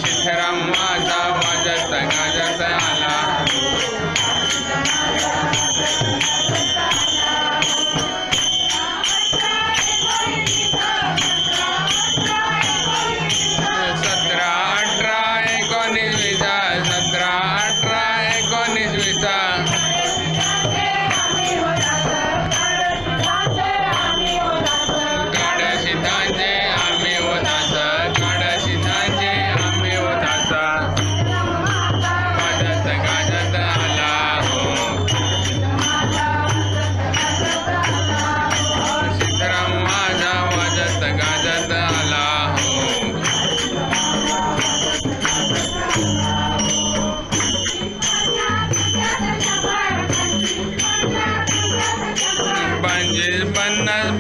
सिद्धराम माझा वाजत गाजत आला.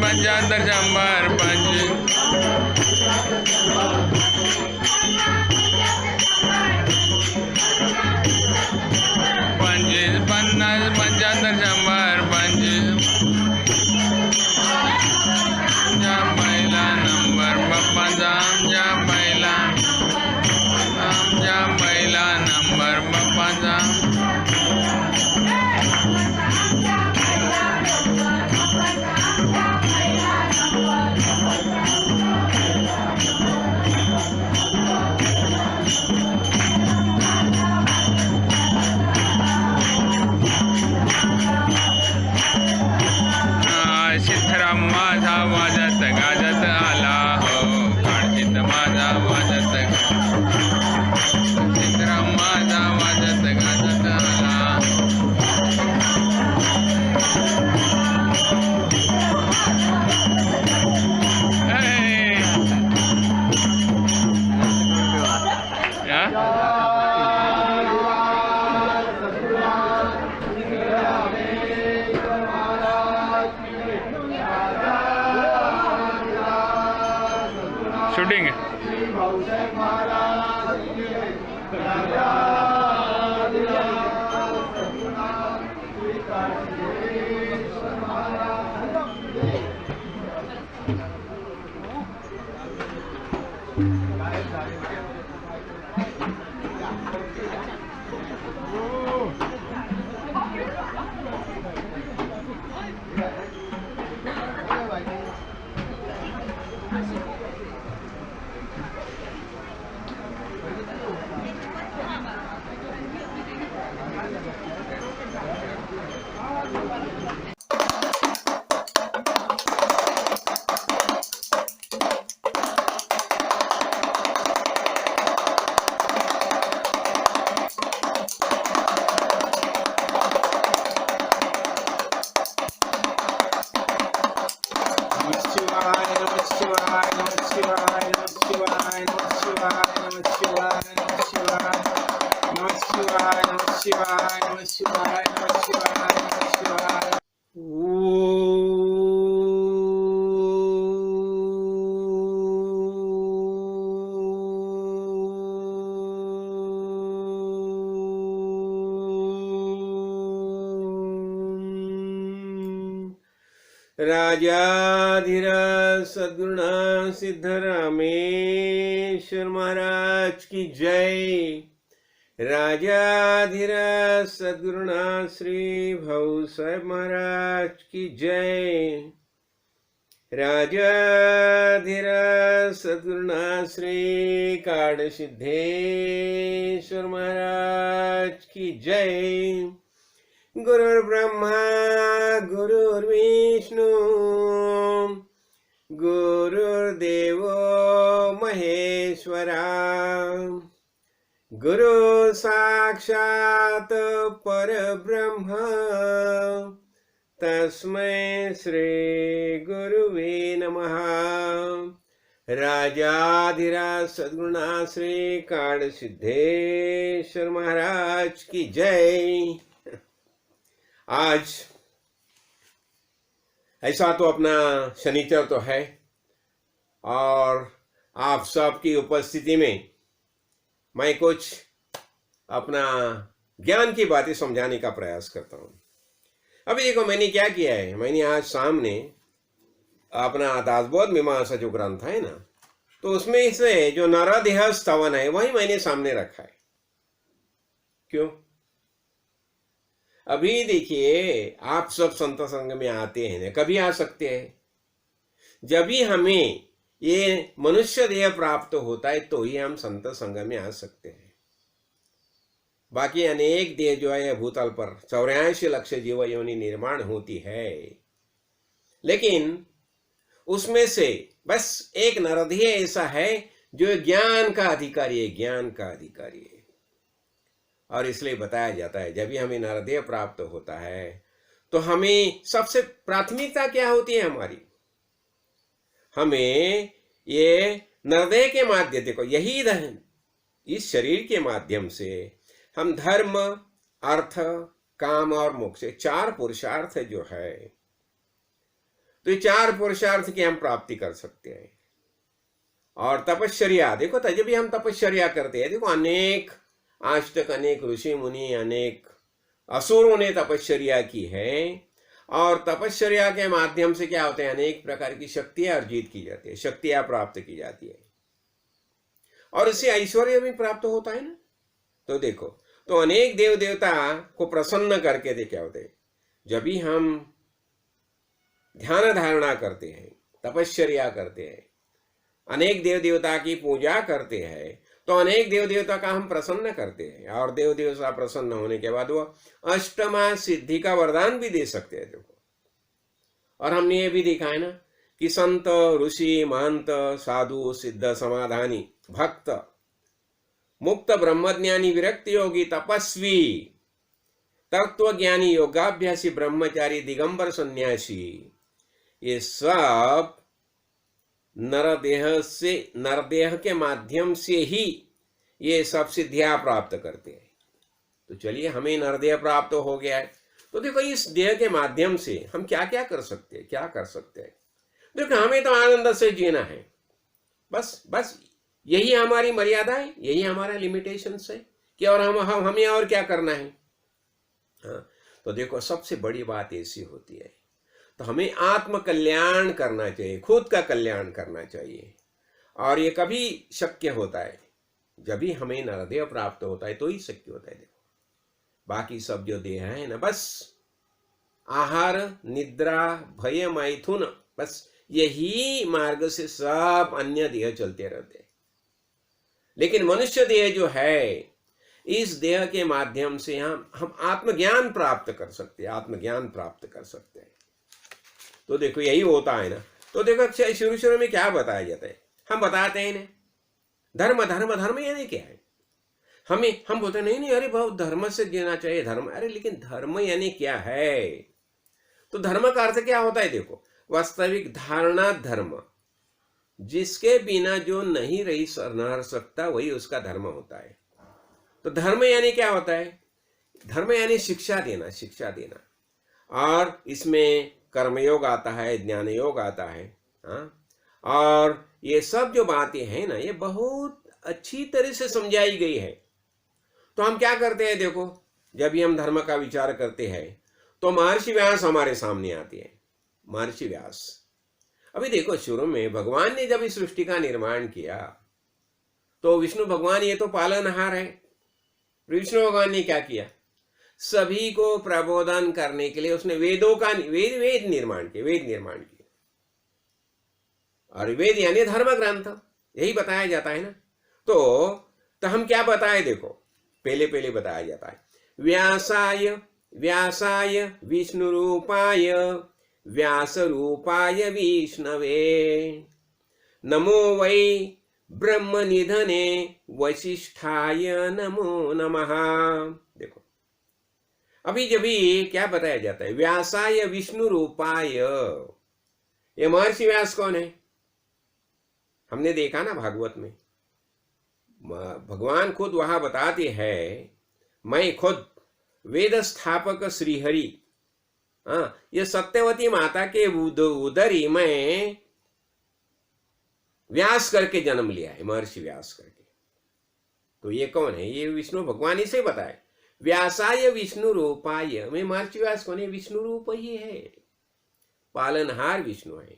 पंच्याहत्तर शंभर पंचवीस पन्नास पंच्याहत्तर शंभर आमच्या पहिला नंबर बाप्पाचा आमच्या पहिला नंबर बाप्पाचा. सिद्धराम माझा वाजत गाजत आला हो. काळजीत माझा वाजत सिद्धराम माझा वाजत गाजत आला. शूटिंग राजाधिराज सद्गुरुनाथ सिद्धरामेश्वर महाराज की जय. राजाधिराज सद्गुरुनाथ श्री भाऊ साहेब महाराज की जय. राजाधिराज सद्गुरुनाथ श्री काडसिद्धेश्वर महाराज की जय. गुरुर्ब्रह्मा गुरुर्विष्णू गुरुर्देवो महेश्वरा. गुरु साक्षात परब्रह्म तस्मै श्री गुरुवे नमः. राजाधिराज सद्गुरुनाथ श्री काडसिद्धेश्वर महाराज की जय. आज ऐसा तो अपना शनिचर तो है और आप सबकी उपस्थिति में मैं कुछ अपना ज्ञान की बातें समझाने का प्रयास करता हूँ. अभी देखो मैंने क्या किया है. मैंने आज सामने अपना दासबोध मीमांसा जो ग्रंथ है ना तो उसमें से जो नरदेह स्तवन है वही मैंने सामने रखा है। क्यों? अभी देखिए, आप सब संत संग में आते हैं ना, कभी आ सकते हैं जब भी हमें ये मनुष्य देह प्राप्त होता है तो ही हम संत संग में आ सकते हैं। बाकी अनेक देह जो है भूतल पर 84 लाख जीव योनि निर्माण होती है, लेकिन उसमें से बस एक नरदेह ऐसा है जो ज्ञान का अधिकारी है, ज्ञान का अधिकारी है। और इसलिए बताया जाता है जब भी हमें नरदेह प्राप्त होता है तो हमें सबसे प्राथमिकता क्या होती है हमारी? हमें ये नरदेह के माध्यम, देखो यही इस शरीर के माध्यम से हम धर्म, अर्थ, काम और मोक्ष, 4 पुरुषार्थ जो है, तो ये 4 पुरुषार्थ की हम प्राप्ति कर सकते हैं। और तपश्चर्या, देखो जब भी हम तपश्चर्या करते हैं, देखो अनेक, आज तक अनेक ऋषि मुनि, अनेक असुरों ने तपश्चर्या की है, और तपश्चर्या के माध्यम से क्या होते हैं, अनेक प्रकार की शक्तियां अर्जित की जाती है, शक्तियां प्राप्त की जाती है, और इससे ऐश्वर्य भी प्राप्त होता है ना। तो देखो, तो अनेक देव देवता को प्रसन्न करके दे क्या होते हैं, जब भी हम ध्यान धारणा करते हैं, तपश्चर्या करते हैं, अनेक देव देवता की पूजा करते हैं, तो अनेक देव देवता का हम प्रसन्न करते हैं, और देव देवता प्रसन्न होने के बाद वो अष्टमा सिद्धि का वरदान भी दे सकते हैं। देखो, और हमने ये भी देखा है ना कि संत, ऋषि, महंत, साधु, सिद्ध, समाधानी, भक्त, मुक्त, ब्रह्मज्ञानी, विरक्त योगी, तपस्वी, तत्वज्ञानी, योगाभ्यासी, ब्रह्मचारी, दिगंबर सन्यासी, ये सब नरदेह के माध्यम से ही ये सब सिद्धियां प्राप्त करते हैं। तो चलिए, हमें नरदेह प्राप्त हो गया है, तो देखो इस देह के माध्यम से हम क्या क्या कर सकते हैं, क्या कर सकते हैं। देखो, हमें तो आनंद से जीना है, बस यही हमारी मर्यादा है, यही हमारा लिमिटेशंस है कि और हमें और क्या करना है। हाँ, तो देखो सबसे बड़ी बात ऐसी होती है, तो हमें आत्म कल्याण करना चाहिए, खुद का कल्याण करना चाहिए, और ये कभी शक्य होता है जब भी हमें नरदेह प्राप्त होता है, तो ही शक्य होता है। देखो, बाकी सब जो देह है ना, बस आहार, निद्रा, भय, मैथुन, बस यही मार्ग से सब अन्य देह चलते रहते हैं। लेकिन मनुष्य देह जो है, इस देह के माध्यम से हम आत्मज्ञान प्राप्त कर सकते हैं, आत्मज्ञान प्राप्त कर सकते हैं। तो देखो यही होता है ना। तो देखो शुरू में क्या बताया जाता है, हम बताते हैं ना, धर्म धर्म धर्म यानी क्या है। हम बोलते नहीं, अरे बहुत धर्म से जीना चाहिए, धर्म, अरे लेकिन धर्म यानी क्या है। तो धर्म का अर्थ क्या होता है, देखो वास्तविक धारणा धर्म, जिसके बिना जो नहीं रह सकता वही उसका धर्म होता है। तो धर्म यानी क्या होता है, धर्म यानी शिक्षा देना, शिक्षा देना, और इसमें कर्मयोग आता है, ज्ञान योग आता है। हाँ, और ये सब जो बातें हैं ना, ये बहुत अच्छी तरह से समझाई गई है। तो हम क्या करते हैं, देखो जब भी हम धर्म का विचार करते हैं तो महर्षि व्यास हमारे सामने आते हैं। महर्षि व्यास, अभी देखो शुरू में भगवान ने जब इस सृष्टि का निर्माण किया तो विष्णु भगवान ये तो पालनहार है। विष्णु भगवान ने क्या किया, सभी को प्रबोधन करने के लिए उसने वेद निर्माण किए, और वेद यानी धर्म ग्रंथ, यही बताया जाता है ना। तो हम क्या बताए, देखो पहले बताया जाता है, व्यासाय विष्णु रूपाय व्यास रूपाय विष्णवे नमो वै ब्रह्म निधने वशिष्ठाय नमो नमः। देखो अभी जब क्या बताया जाता है, व्यासाय विष्णु रूपाय, ये महर्षि व्यास कौन है, हमने देखा ना भागवत में, भगवान खुद वहां बताते हैं, मैं खुद वेद स्थापक श्रीहरि, ये सत्यवती माता के उदरी में व्यास करके जन्म लिया है, महर्षि व्यास करके। तो ये कौन है, ये विष्णु भगवान ही से बताए, व्यासाय विष्णु रूपाय, में महर्षि व्यास कौन है, विष्णु रूप ही है, पालनहार विष्णु है।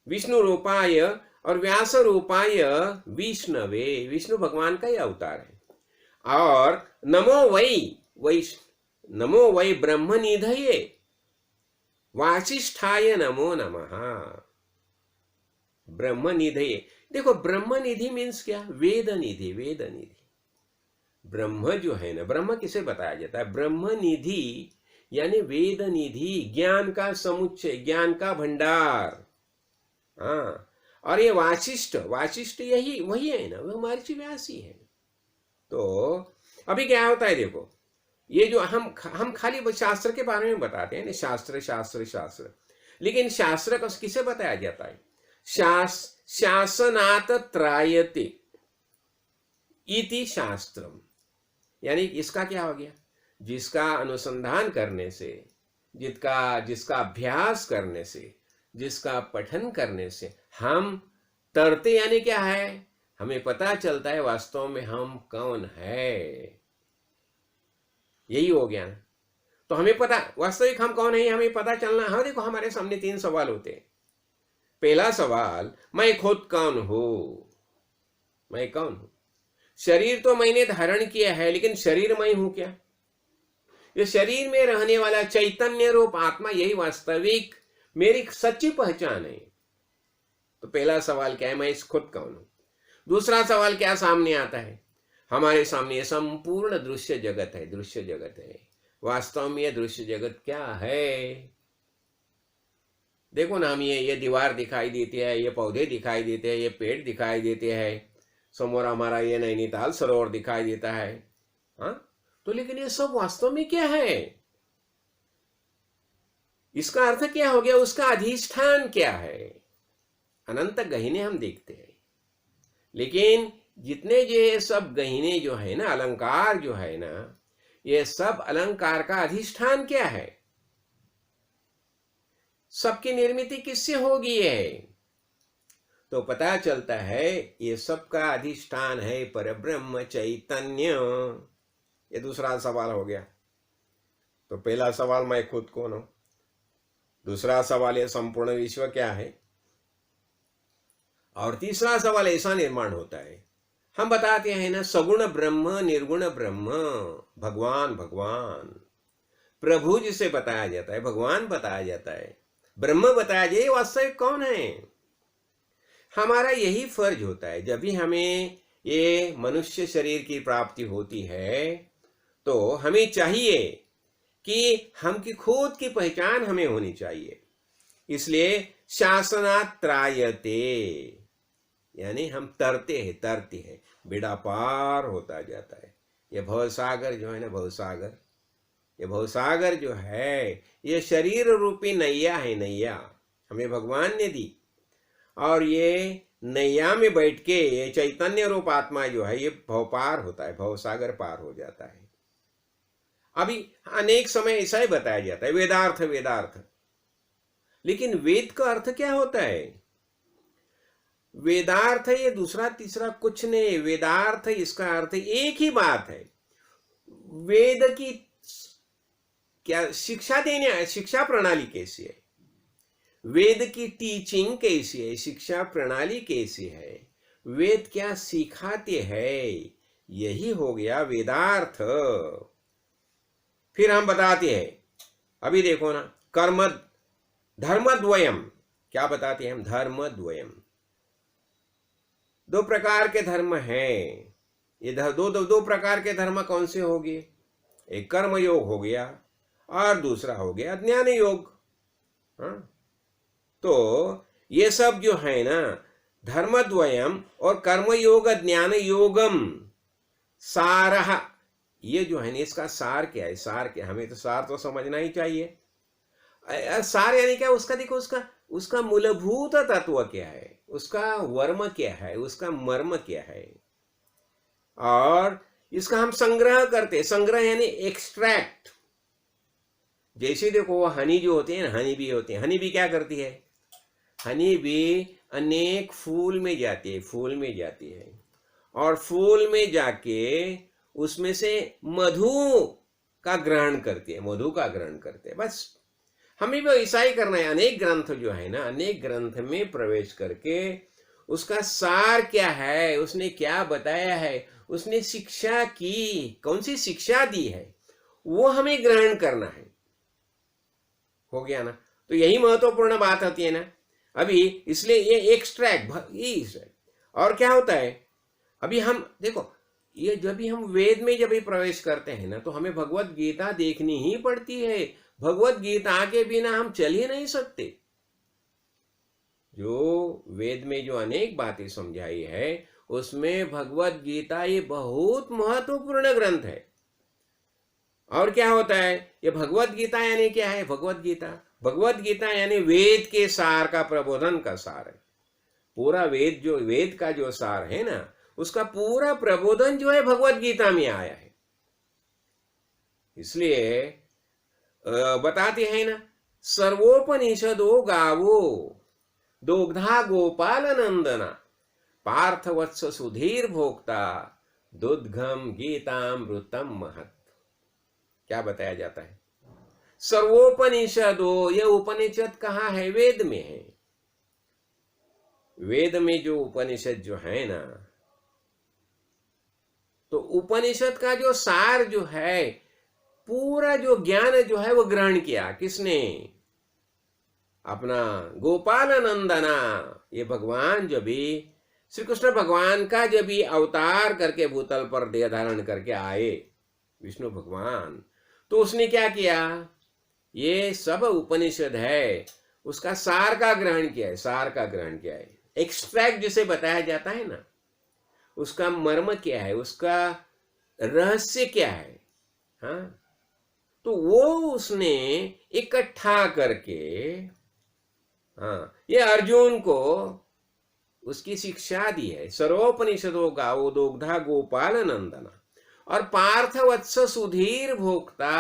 विष्णु रूपाय, और व्यास रूपाय विष्णवे, विष्णु भगवान का ही अवतार है। और नमो वै ब्रह्मनिधये वासिष्ठाय नमो नमः। ब्रह्मनिधये, देखो ब्रह्मनिधि मीन्स क्या? वेद निधि, वेद निधि। ब्रह्म जो है ना, ब्रह्म किसे बताया जाता है? ब्रह्म निधि यानी वेद निधि, ज्ञान का समुच्चय, ज्ञान का भंडार। हाँ, और ये वासिष्ठ, वासिष्ठ यही वही है ना, वो महर्षि व्यास ही है। तो अभी क्या होता है देखो, ये जो हम खाली शास्त्र के बारे में बताते हैं ना, शास्त्र शास्त्र शास्त्र, लेकिन शास्त्र को किसे बताया जाता है? शासनात त्रायते इति शास्त्रम, यानी इसका क्या हो गया? जिसका अनुसंधान करने से, जिसका अभ्यास करने से, जिसका पठन करने से हम तरते, यानी क्या है? हमें पता चलता है वास्तव में हम कौन है। यही हो गया ना। तो हमें पता वास्तविक हम कौन है, हमें पता चलना। हाँ देखो, हमारे सामने 3 सवाल होते हैं। पहला सवाल, मैं खुद कौन हूं? मैं कौन हूं? शरीर तो मैंने धारण किया है, लेकिन शरीर मैं हूं क्या? ये शरीर में रहने वाला चैतन्य रूप आत्मा, यही वास्तविक मेरी सच्ची पहचान है। तो पहला सवाल क्या है? मैं खुद कौन हूं। दूसरा सवाल क्या सामने आता है? हमारे सामने संपूर्ण दृश्य जगत है, दृश्य जगत है। वास्तव में ये दृश्य जगत क्या है? देखो ना, हम ये दीवार दिखाई देती है, ये पौधे दिखाई देते हैं, ये पेड़ दिखाई देते हैं, समोर हमारा ये नैनीताल सरोवर दिखाई देता है। हाँ, तो लेकिन ये सब वास्तव में क्या है? इसका अर्थ क्या हो गया? उसका अधिष्ठान क्या है? अनंत गहने हम देखते हैं, लेकिन जितने ये सब गहने जो है ना, अलंकार जो है ना, ये सब अलंकार का अधिष्ठान क्या है? सबकी निर्मित किससे होगी है? तो पता चलता है ये सब का अधिष्ठान है परब्रह्म चैतन्य। ये दूसरा सवाल हो गया। तो पहला सवाल, मैं खुद कौन हूं। दूसरा सवाल, ये संपूर्ण विश्व क्या है। और तीसरा सवाल ऐसा निर्माण होता है, हम बताते हैं ना, सगुण ब्रह्म, निर्गुण ब्रह्म, भगवान भगवान, प्रभु जिसे बताया जाता है, भगवान बताया जाता है, ब्रह्म बताया जाए, वास्तविक कौन है? हमारा यही फर्ज होता है। जब भी हमें ये मनुष्य शरीर की प्राप्ति होती है, तो हमें चाहिए कि हमकी खुद की पहचान हमें होनी चाहिए। इसलिए शासनात् त्रायते, यानी हम तरते हैं, बेड़ा पार होता जाता है। ये भवसागर जो है ना, भवसागर, ये भवसागर जो है, ये शरीर रूपी नैया है, नैया हमें भगवान ने दी। और ये नैया में बैठ के ये चैतन्य रूप आत्मा जो है, ये भव पार होता है, भवसागर पार हो जाता है। अभी अनेक समय ऐसा ही बताया जाता है, वेदार्थ वेदार्थ, लेकिन वेद का अर्थ क्या होता है? वेदार्थ ये दूसरा तीसरा कुछ नहीं, वेदार्थ इसका अर्थ एक ही बात है। वेद की क्या शिक्षा देने, शिक्षा प्रणाली कैसी है, वेद की टीचिंग कैसी है, शिक्षा प्रणाली कैसी है, वेद क्या सिखाते हैं, यही हो गया वेदार्थ। फिर हम बताते हैं, अभी देखो ना, कर्म धर्मद्वयम, क्या बताते हैं हम? धर्मद्वयम, 2 प्रकार के धर्म हैं। ये दो प्रकार के धर्म कौन से हो गए? एक कर्म योग हो गया और दूसरा हो गया ज्ञान योग। हाँ, तो ये सब जो है ना, धर्मद्वयम और कर्म योग ज्ञान योगम, सारः, ये जो है ना, इसका सार क्या है? सार क्या? हमें तो सार तो समझना ही चाहिए। सार यानी क्या? उसका देखो, उसका मूलभूत तत्व क्या है, उसका वर्म क्या है, उसका मर्म क्या है, और इसका हम संग्रह करते। संग्रह यानी एक्सट्रैक्ट। जैसे देखो हनी जो होते हैं, हनी बी होते हैं, हनी बी क्या करती है? हनी बी अनेक फूल में जाती है, फूल में जाती है, और फूल में जाके उसमें से मधु का ग्रहण करती है, मधु का ग्रहण करते हैं। बस हमें भी ऐसा ही करना है। अनेक ग्रंथ जो है ना, अनेक ग्रंथ में प्रवेश करके उसका सार क्या है, उसने क्या बताया है, उसने शिक्षा की, कौन सी शिक्षा दी है, वो हमें ग्रहण करना है। हो गया ना। तो यही महत्वपूर्ण बात होती है ना। अभी इसलिए ये एक्सट्रैक्ट ये और क्या होता है, अभी हम देखो, ये जब भी हम वेद में जब भी प्रवेश करते हैं ना, तो हमें भगवत गीता देखनी ही पड़ती है। भगवत गीता के बिना हम चल ही नहीं सकते। जो वेद में जो अनेक बातें समझाई है, उसमें भगवत गीता ये बहुत महत्वपूर्ण ग्रंथ है। और क्या होता है, ये भगवत गीता यानी क्या है, भगवत गीता यानी वेद के सार का प्रबोधन का सार है। पूरा वेद, जो वेद का जो सार है ना, उसका पूरा प्रबोधन जो है भगवत गीता में आया है। इसलिए बताते हैं ना, सर्वोपनिषदो गावो दुग्धा गोपाल नंदना पार्थ वत्स सुधीर भोक्ता दुग्धम गीतामृतम महत। क्या बताया जाता है, सर्वोपनिषदो, ये उपनिषद कहाँ है, वेद में है। वेद में जो उपनिषद जो है ना, तो उपनिषद का जो सार जो है, पूरा जो ज्ञान जो है वो ग्रहण किया किसने, अपना गोपाल नंदना, ये भगवान जो भी श्री कृष्ण भगवान का जब भी अवतार करके भूतल पर देह धारण करके आए विष्णु भगवान, तो उसने क्या किया, ये सब उपनिषद है उसका सार का ग्रहण किया है, सार का ग्रहण किया है। एक्सट्रैक्ट जिसे बताया जाता है ना, उसका मर्म क्या है, उसका रहस्य क्या है, हाँ, तो वो उसने इकट्ठा करके, हाँ, ये अर्जुन को उसकी शिक्षा दी है। सर्वोपनिषदो गावो दुग्धा गोपाल नंदना और पार्थ वत्स सुधीर भोक्ता।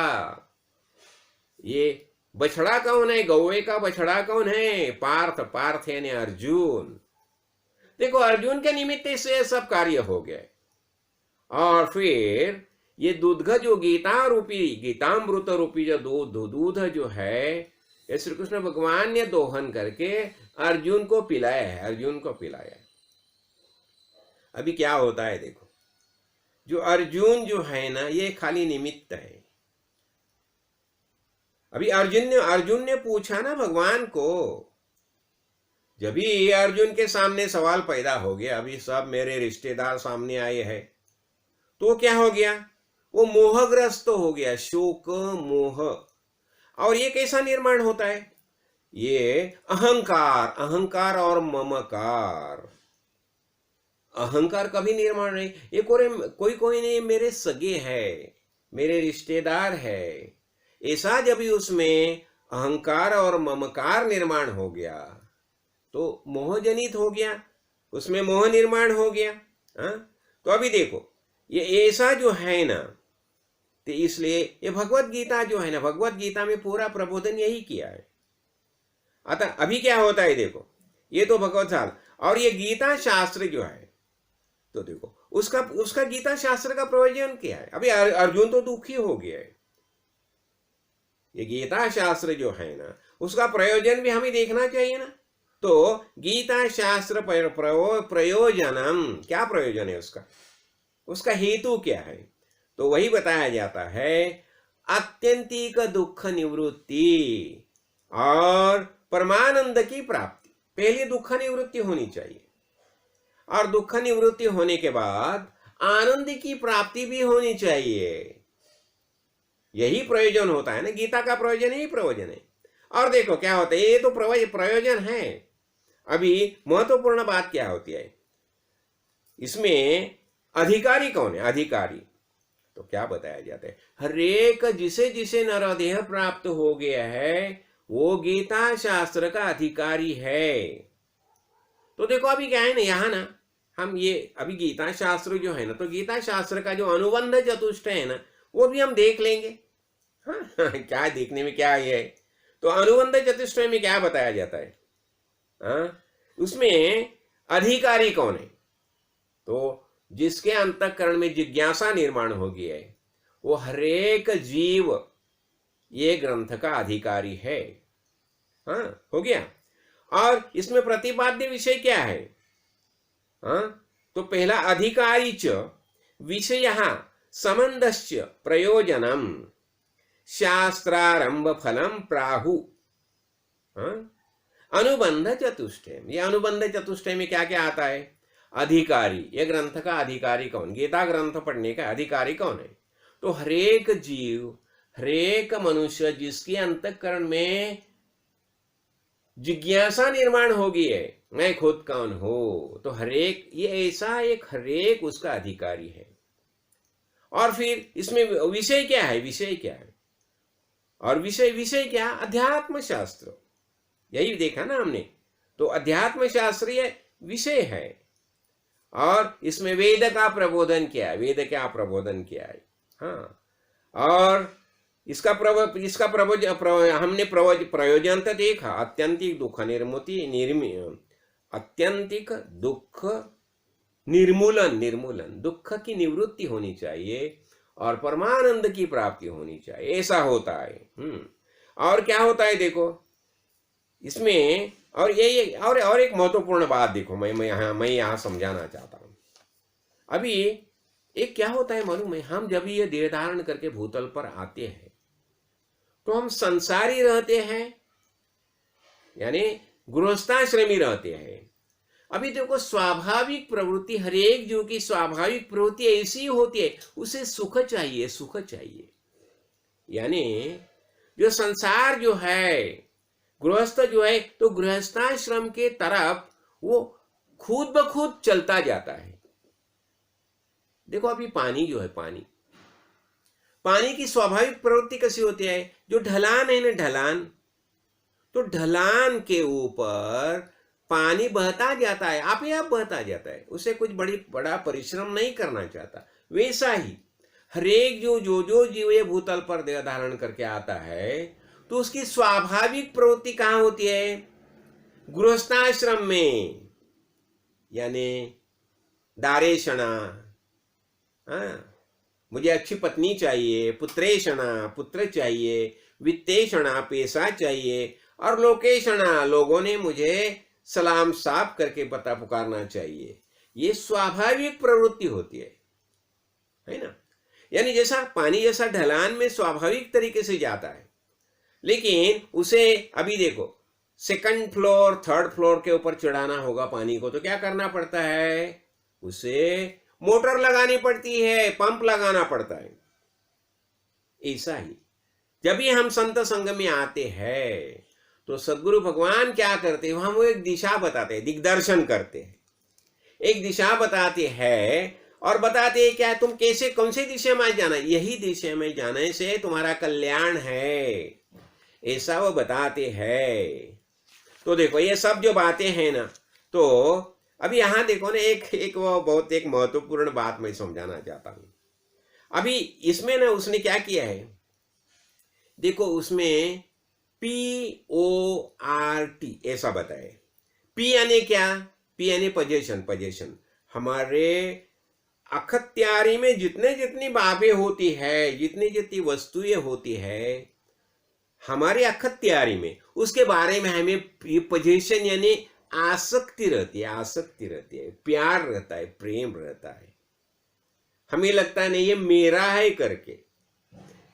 ये बछड़ा कौन है, गौवे का बछड़ा कौन है, पार्थ, पार्थ यानी अर्जुन। देखो, अर्जुन के निमित्त से सब कार्य हो गए। और फिर ये दूध जो गीता रूपी, गीतामृत रूपी जो दूध जो है, ये श्री कृष्ण भगवान ने दोहन करके अर्जुन को पिलाया है, अर्जुन को पिलाया है। अभी क्या होता है देखो, जो अर्जुन जो है ना, ये खाली निमित्त है। अभी अर्जुन ने पूछा ना भगवान को, जब भी अर्जुन के सामने सवाल पैदा हो गया, अभी सब मेरे रिश्तेदार सामने आए हैं, तो क्या हो गया, वो मोहग्रस्त हो गया, शोक मोह। और ये कैसा निर्माण होता है, ये अहंकार, अहंकार और ममकार। अहंकार कभी निर्माण नहीं, ये कोई नहीं, मेरे सगे है, मेरे रिश्तेदार है, ऐसा जब भी उसमें अहंकार और ममकार निर्माण हो गया, तो मोह जनित हो गया, उसमें मोह निर्माण हो गया। तो अभी देखो, ये ऐसा जो है ना, तो इसलिए ये भगवत गीता जो है ना, भगवत गीता में पूरा प्रबोधन यही किया है। अतः अभी क्या होता है देखो, ये तो भगवत साल, और ये गीता शास्त्र जो है, तो देखो उसका गीता शास्त्र का प्रयोजन क्या है। अभी अर्जुन तो दुखी हो गया है, ये गीता शास्त्र जो है ना, उसका प्रयोजन भी हमें देखना चाहिए ना। तो गीता शास्त्र प्रयोजनम, क्या प्रयोजन है उसका हेतु क्या है, तो वही बताया जाता है, आत्यंतिक दुख निवृत्ति और परमानंद की प्राप्ति। पहले दुख निवृत्ति होनी चाहिए, और दुख निवृत्ति होने के बाद आनंद की प्राप्ति भी होनी चाहिए। यही प्रयोजन होता है ना, गीता का प्रयोजन यही प्रयोजन है। और देखो क्या होता है, ये तो प्रयोजन है। अभी महत्वपूर्ण बात क्या होती है, इसमें अधिकारी कौन है, अधिकारी तो क्या बताया जाता है, हरेक जिसे जिसे नरदेह प्राप्त हो गया है, वो गीता शास्त्र का अधिकारी है। तो देखो अभी क्या है ना, यहाँ ना हम ये अभी गीता शास्त्र जो है ना, तो गीता शास्त्र का जो अनुबंध चतुष्ट है ना, वो भी हम देख लेंगे। हाँ, क्या देखने में क्या है, तो अनुबंध चतुष्ट में क्या बताया जाता है, उसमें अधिकारी कौन है, तो जिसके अंतःकरण में जिज्ञासा निर्माण हो गई है, वो हरेक जीव ये ग्रंथ का अधिकारी है। हाँ, हो गया। और इसमें प्रतिपाद्य विषय क्या है, हाँ, तो पहला अधिकारी च विषयः संबंधश्च प्रयोजनम शास्त्रारंभ फलम प्राहु। हाँ, अनुबंध चतुष्टय। ये अनुबंध चतुष्टय में क्या क्या आता है? अधिकारी, ये ग्रंथ का अधिकारी कौन? गीता ग्रंथ पढ़ने का अधिकारी कौन है? तो हरेक जीव, हरेक मनुष्य जिसके अंतःकरण में जिज्ञासा निर्माण होगी है, मैं खुद कौन हो, तो हरेक ये ऐसा एक हरेक उसका अधिकारी है। और फिर इसमें विषय क्या है? विषय क्या है? और विषय विषय क्या? अध्यात्म शास्त्र। यही देखा ना हमने। तो अध्यात्म शास्त्रीय विषय है। और इसमें वेद का प्रबोधन क्या है? वेद क्या प्रबोधन किया है? हाँ, और इसका हमने प्रयोजन तो देखा, अत्यंतिक दुख अत्यंतिक दुख निर्मूलन, दुख की निवृत्ति होनी चाहिए और परमानंद की प्राप्ति होनी चाहिए, ऐसा होता है। और क्या होता है देखो इसमें, और ये और एक महत्वपूर्ण बात देखो, मैं यहाँ समझाना चाहता हूँ। अभी एक क्या होता है मालूम है? हम जब ये देह धारण करके भूतल पर आते हैं तो हम संसारी रहते हैं, यानी गृहस्थाश्रमी रहते हैं। अभी देखो स्वाभाविक प्रवृत्ति, हर एक जीव की स्वाभाविक प्रवृत्ति ऐसी होती है, उसे सुख चाहिए, सुख चाहिए। यानी जो संसार जो है, गृहस्थ जो है, तो गृहस्थाश्रम के तरफ वो खुद ब खुद चलता जाता है। देखो अभी पानी जो है, पानी की स्वाभाविक प्रवृत्ति कैसी होती है? जो ढलान है ना, ढलान, तो ढलान के ऊपर पानी बहता जाता है, आप ही आप बहता जाता है, उसे कुछ बड़ा परिश्रम नहीं करना चाहता। वैसा ही हरेक जो जीव ये भूतल पर देह धारण करके आता है, तो उसकी स्वाभाविक प्रवृत्ति कहाँ होती है? गृहस्थाश्रम में, यानी दारेशणा, हाँ, मुझे अच्छी पत्नी चाहिए, पुत्रेशणा, पुत्र चाहिए, वित्तेषणा, पैसा चाहिए, और लोकेशणा, लोगों ने मुझे सलाम साफ करके पता पुकारना चाहिए। ये स्वाभाविक प्रवृत्ति होती है ना? यानी जैसा पानी जैसा ढलान में स्वाभाविक तरीके से जाता है, लेकिन उसे अभी देखो सेकंड फ्लोर, थर्ड फ्लोर के ऊपर चढ़ाना होगा पानी को, तो क्या करना पड़ता है? उसे मोटर लगानी पड़ती है, पंप लगाना पड़ता है। ऐसा ही जब भी हम संत संग में आते हैं तो सदगुरु भगवान क्या करते हैं? हम एक दिशा बताते हैं, दिग्दर्शन करते हैं, एक दिशा बताते हैं और बताते हैं क्या तुम कैसे, कौन से दिशा में जाना, यही दिशा में जाने से तुम्हारा कल्याण है, ऐसा वो बताते हैं। तो देखो ये सब जो बातें हैं ना, तो अभी यहां देखो ना, एक वो बहुत एक महत्वपूर्ण बात मैं समझाना चाहता हूं। अभी इसमें ना उसने क्या किया है देखो, उसमें PORT ऐसा बताया। P यानी क्या? P यानी पोजीशन। हमारे अखत्यारी में जितनी बातें होती है, जितनी वस्तुएं होती है हमारे अखत्यारी में, उसके बारे में हमें पोजीशन यानी आसक्ति रहती है, प्यार रहता है, प्रेम रहता है। हमें लगता है नहीं ये मेरा है करके,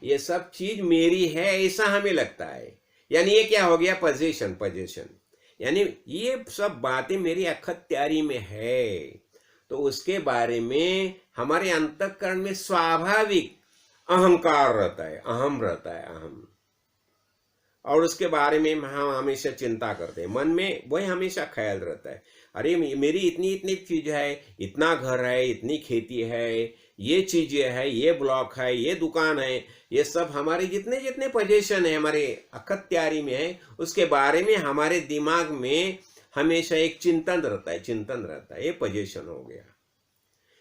ये सब चीज मेरी है ऐसा हमें लगता है। यानी ये क्या हो गया? पोजीशन, यानी ये सब बातें मेरी अखत्यारी में है, तो उसके बारे में हमारे अंतःकरण में स्वाभाविक अहंकार रहता है, अहम, और उसके बारे में हम हमेशा चिंता करते हैं, मन में वही हमेशा ख्याल रहता है, अरे मेरी इतनी चीज है, इतना घर है, इतनी खेती है, ये चीजें है, ये ब्लॉक है, ये दुकान है, ये सब हमारे जितने पोजीशन है हमारे अखत्यारी में है, उसके बारे में हमारे दिमाग में हमेशा एक चिंतन रहता है, ये पोजीशन हो गया।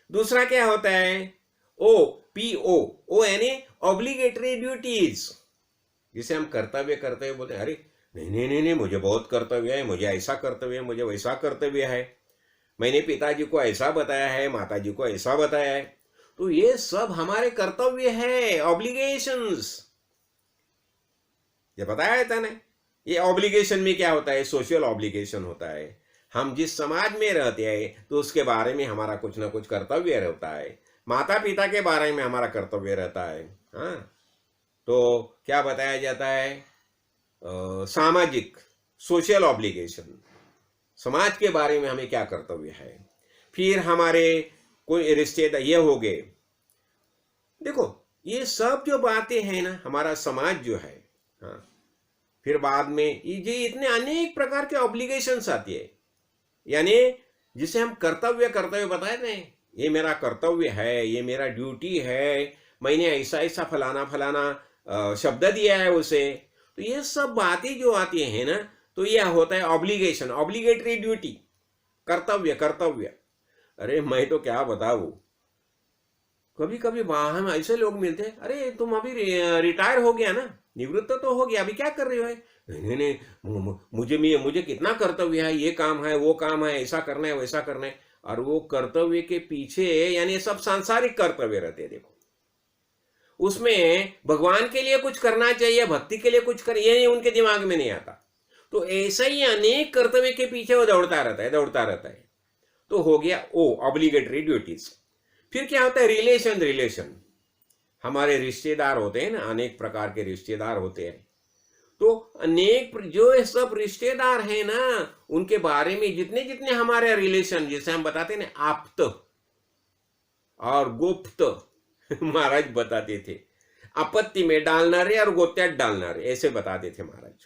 दूसरा क्या होता है? PO यानी ऑब्लिगेटरी ड्यूटीज, जिसे हम कर्तव्य बोलते हैं। अरे नहीं, मुझे बहुत कर्तव्य है, मुझे ऐसा कर्तव्य है, मुझे वैसा कर्तव्य है, मैंने पिताजी को ऐसा बताया है, माताजी को ऐसा बताया है, तो ये सब हमारे कर्तव्य है, ऑब्लिगेशंस। ये बताया था ना, ये ऑब्लिगेशन में क्या होता है? सोशल ऑब्लिगेशन होता है, हम जिस समाज में रहते हैं तो उसके बारे में हमारा कुछ ना कुछ कर्तव्य रहता है। माता पिता के बारे में हमारा कर्तव्य रहता है। हाँ, तो क्या बताया जाता है, सामाजिक सोशल ऑब्लिगेशन, समाज के बारे में हमें क्या कर्तव्य है। फिर हमारे कोई रिश्तेदार ये हो गए। देखो ये सब जो बातें हैं ना, हमारा समाज जो है, हाँ, फिर बाद में ये इतने अनेक प्रकार के ऑब्लिगेशंस आती है, यानी जिसे हम कर्तव्य कर्तव्य बताए थे, ये मेरा कर्तव्य है, ये मेरा ड्यूटी है, मैंने ऐसा ऐसा फलाना फलाना शब्द दिया है उसे। तो ये सब बातें जो आती हैं ना, तो यह होता है ऑब्लिगेशन, ऑब्लिगेटरी ड्यूटी, कर्तव्य कर्तव्य। अरे मैं तो क्या बताऊँ, कभी कभी वहां में ऐसे लोग मिलते हैं, अरे तुम अभी रिटायर हो गया ना, निवृत्त तो हो गया, अभी क्या कर रहे हो? नहीं नहीं, मुझे कितना कर्तव्य है, ये काम है वो काम है, ऐसा करना है वैसा करना है। और वो कर्तव्य के पीछे यानी सब सांसारिक कर्तव्य रहते हैं। देखो उसमें भगवान के लिए कुछ करना चाहिए, भक्ति के लिए कुछ कर, ये उनके दिमाग में नहीं आता। तो ऐसा ही अनेक कर्तव्य के पीछे वो दौड़ता रहता है। तो हो गया ओ ऑब्लिगेटरी ड्यूटीज। फिर क्या होता है, रिलेशन। हमारे रिश्तेदार होते हैं ना, अनेक प्रकार के रिश्तेदार होते हैं। तो अनेक जो सब रिश्तेदार हैं ना, उनके बारे में जितने जितने हमारे रिलेशन, जैसे हम बताते हैं ना, आप्त और गुप्त महाराज बताते थे, आपत्ति में डालनारे और गोत्यात डालनारे, ऐसे बताते थे महाराज।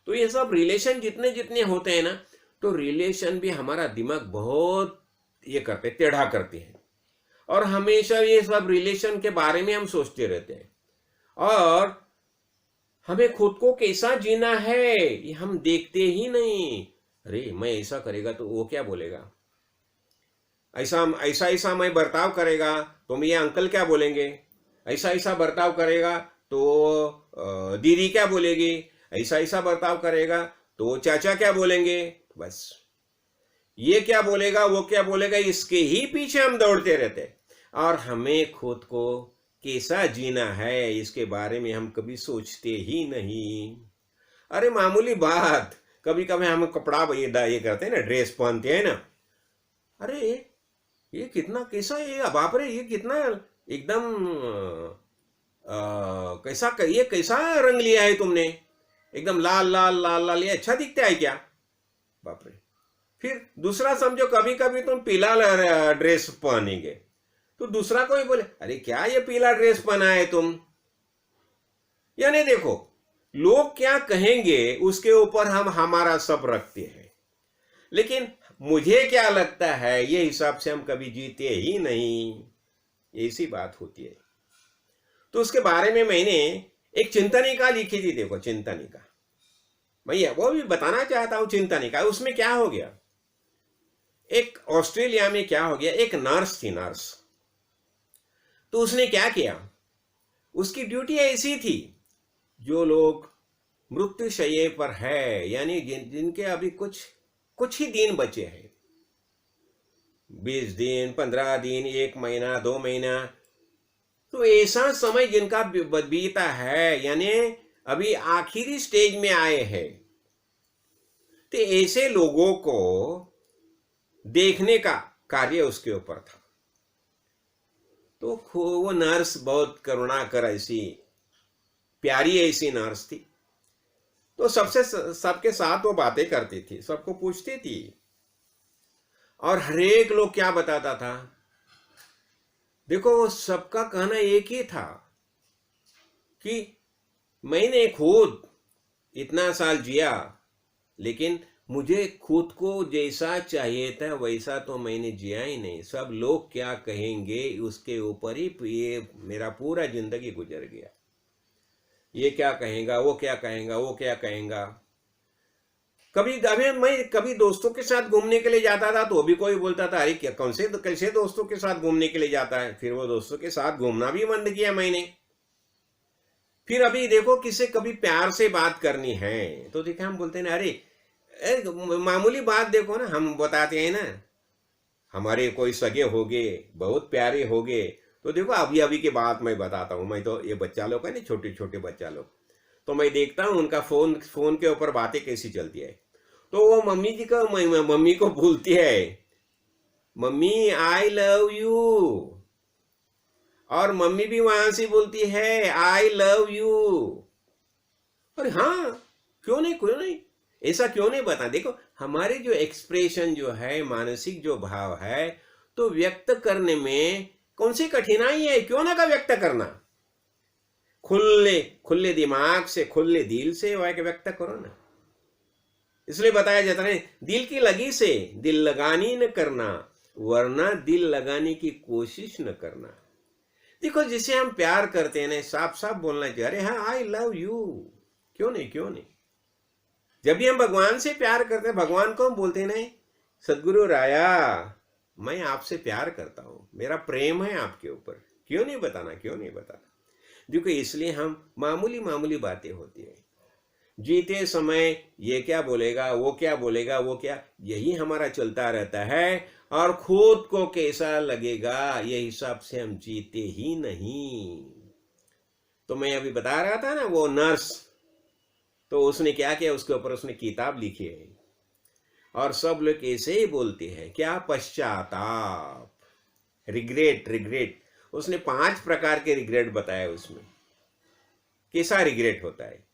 तो ये सब रिलेशन जितने जितने होते हैं ना, तो रिलेशन भी हमारा दिमाग बहुत ये करते, टेढ़ा करते हैं। और हमेशा ये सब रिलेशन के बारे में हम सोचते रहते हैं। और हमें खुद को कैसा जीना है ये हम देखते ही नहीं। अरे मैं ऐसा करेगा तो वो क्या बोलेगा, ऐसा ऐसा ऐसा मैं बर्ताव करेगा तो मैं ये अंकल क्या बोलेंगे, ऐसा ऐसा बर्ताव करेगा तो दीदी क्या बोलेगी, ऐसा ऐसा बर्ताव करेगा तो चाचा क्या बोलेंगे। बस ये क्या बोलेगा वो क्या बोलेगा, इसके ही पीछे हम दौड़ते रहते हैं। और हमें खुद को कैसा जीना है इसके बारे में हम कभी सोचते ही नहीं। अरे मामूली बात, कभी कभी हम कपड़ा ये करते हैं ना, ड्रेस पहनते हैं ना, अरे ये कितना कैसा, ये बाप रे ये कितना एकदम कैसा, ये कैसा रंग लिया है तुमने, एकदम लाल लाल लाल लाल, ये अच्छा दिखता है क्या? बाप रे। फिर दूसरा समझो, कभी कभी तुम पीला ड्रेस पहनेंगे तो दूसरा कोई बोले, अरे क्या ये पीला ड्रेस पहना है तुम। यानी देखो लोग क्या कहेंगे उसके ऊपर हम हमारा सब रखते हैं। लेकिन मुझे क्या लगता है ये हिसाब से हम कभी जीते ही नहीं, ऐसी बात होती है। तो उसके बारे में मैंने एक चिंतनिका लिखी थी। देखो चिंतनिका, मैं वो भी बताना चाहता हूं। चिंतनिका, उसमें क्या हो गया, एक ऑस्ट्रेलिया में क्या हो गया, एक नर्स थी, नर्स। तो उसने क्या किया, उसकी ड्यूटी ऐसी थी, जो लोग मृत्युशय्या पर है, यानी जिनके अभी कुछ ही दिन बचे हैं, 20 दिन 15 दिन 1 महीना 2 महीना, तो ऐसा समय जिनका बीता है, यानी अभी आखिरी स्टेज में आए हैं, तो ऐसे लोगों को देखने का कार्य उसके ऊपर था। तो वो नर्स बहुत करुणाकर, ऐसी प्यारी ऐसी नर्स थी। तो सबके साथ वो बातें करती थी, सबको पूछती थी, और हरेक लोग क्या बताता था। देखो वो सबका कहना एक ही था कि मैंने खुद इतना साल जिया, लेकिन मुझे खुद को जैसा चाहिए था वैसा तो मैंने जिया ही नहीं। सब लोग क्या कहेंगे उसके ऊपर ही ये मेरा पूरा जिंदगी गुजर गया। ये क्या कहेगा, वो क्या कहेगा, वो क्या कहेगा। कभी दोस्तों के साथ घूमने के लिए जाता था तो भी कोई बोलता था, अरे क्या कौन से कैसे दोस्तों के साथ घूमने के लिए जाता है। फिर वो दोस्तों के साथ घूमना भी बंद किया मैंने। फिर अभी देखो किसे कभी प्यार से बात करनी है तो देखा हम बोलते हैं ना, अरे मामूली बात देखो ना, हम बताते हैं ना, हमारे कोई सगे हो गए, बहुत प्यारे हो गए, तो देखो अभी अभी की बात मैं बताता हूँ। मैं तो ये बच्चा लोग है ना, छोटे छोटे बच्चा लोग, तो मैं देखता हूँ उनका फोन के ऊपर बातें कैसी चलती है। तो वो मम्मी को बोलती है, मम्मी आई लव यू, और मम्मी भी वहां से बोलती है आई लव यू। और हाँ, क्यों नहीं, ऐसा क्यों नहीं बता। देखो हमारे जो एक्सप्रेशन जो है, मानसिक जो भाव है, तो व्यक्त करने में कौन सी कठिनाई है, क्यों ना का व्यक्त करना। खुले दिमाग से, खुले दिल से व्यक्त करो ना। इसलिए बताया जाता है दिल की लगी से दिल लगानी न करना, वरना दिल लगाने की कोशिश न करना। देखो जिसे हम प्यार करते हैं ना, साफ साफ बोलना चाहिए, अरे हाँ आई लव यू, क्यों नहीं। जब भी हम भगवान से प्यार करते हैं, भगवान को हम बोलते नहीं, सदगुरु राया मैं आपसे प्यार करता हूं, मेरा प्रेम है आपके ऊपर, क्यों नहीं बताना। देखो इसलिए हम मामूली बातें होती है, जीते समय ये क्या बोलेगा, वो क्या बोलेगा, यही हमारा चलता रहता है, और खुद को कैसा लगेगा ये हिसाब से हम जीते ही नहीं। तो मैं अभी बता रहा था ना, वो नर्स, तो उसने क्या किया, उसके ऊपर उसने किताब लिखी है, और सब लोग ऐसे ही बोलते हैं, क्या, पश्चाताप, रिग्रेट। उसने 5 प्रकार के रिग्रेट बताए उसमें, कैसा रिग्रेट होता है,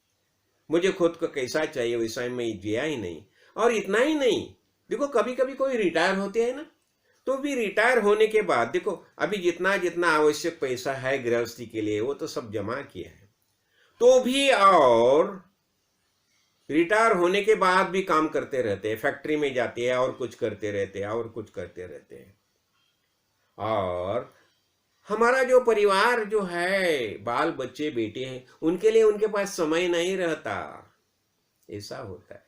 मुझे खुद को कैसा चाहिए वैसा मैं जिया ही नहीं। और इतना ही नहीं, देखो कभी कभी कोई रिटायर होते हैं ना, तो भी रिटायर होने के बाद देखो अभी जितना आवश्यक पैसा है गृहस्थी के लिए वो तो सब जमा किया है, तो भी और रिटायर होने के बाद भी काम करते रहते हैं, फैक्ट्री में जाते हैं और कुछ करते रहते हैं। और हमारा जो परिवार जो है, बाल बच्चे बेटे हैं, उनके लिए उनके पास समय नहीं रहता, ऐसा होता है।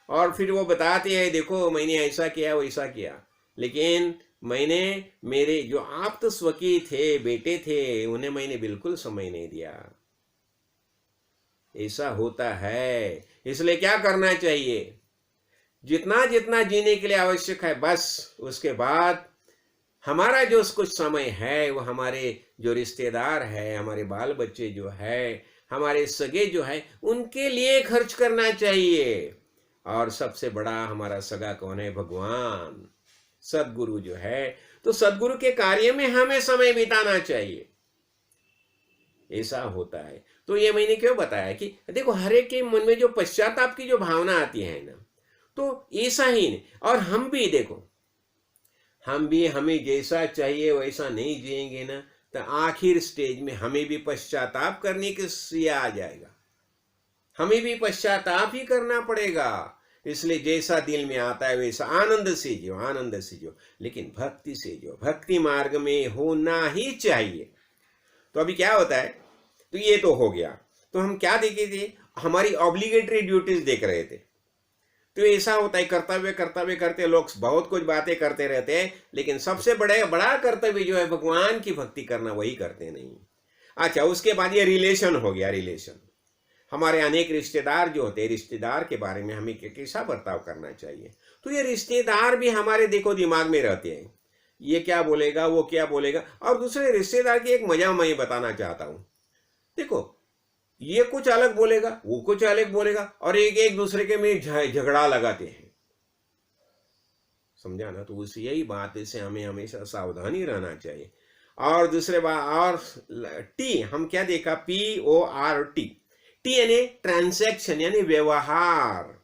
और फिर वो बताते हैं, देखो मैंने ऐसा किया वैसा किया, लेकिन मैंने मेरे जो आप्त स्वकीय थे, बेटे थे, उन्हें मैंने बिल्कुल समय नहीं दिया। ऐसा होता है। इसलिए क्या करना चाहिए, जितना जीने के लिए आवश्यक है बस, उसके बाद हमारा जो कुछ समय है वो हमारे जो रिश्तेदार है, हमारे बाल बच्चे जो है, हमारे सगे जो है, उनके लिए खर्च करना चाहिए। और सबसे बड़ा हमारा सगा कौन है, भगवान, सदगुरु जो है, तो सदगुरु के कार्य में हमें समय बिताना चाहिए। ऐसा होता है। तो ये मैंने क्यों बताया कि देखो हर एक के मन में जो पश्चाताप की जो भावना आती है ना, तो ऐसा ही नहीं। और हम भी देखो, हमें जैसा चाहिए वैसा नहीं जिएंगे ना, तो आखिर स्टेज में हमें भी पश्चाताप करने के आ जाएगा, हमें भी पश्चाताप ही करना पड़ेगा। इसलिए जैसा दिल में आता है वैसा आनंद से जियो, लेकिन भक्ति से जियो, भक्ति मार्ग में होना ही चाहिए। तो अभी क्या होता है, तो ये तो हो गया, तो हम क्या देखे थे, हमारी ऑब्लिगेटरी ड्यूटीज देख रहे थे। तो ऐसा होता है, कर्तव्य करते लोग बहुत कुछ बातें करते रहते हैं, लेकिन सबसे बड़ा कर्तव्य जो है भगवान की भक्ति करना, वही करते नहीं। अच्छा, उसके बाद ये रिलेशन हो गया। रिलेशन, हमारे अनेक रिश्तेदार जो होते हैं, रिश्तेदार के बारे में हमें कैसा बर्ताव करना चाहिए। तो ये रिश्तेदार भी हमारे देखो दिमाग में रहते हैं, ये क्या बोलेगा, वो क्या बोलेगा। और दूसरे रिश्तेदार की एक मजा मैं बताना चाहता हूं। देखो ये कुछ अलग बोलेगा, वो कुछ अलग बोलेगा, और एक दूसरे के में झगड़ा लगाते हैं, समझा ना। तो उस यही बात से हमें हमेशा सावधानी रहना चाहिए। और दूसरे बात, और टी हम क्या देखा, PORT, टी यानी ट्रांजैक्शन, यानी व्यवहार।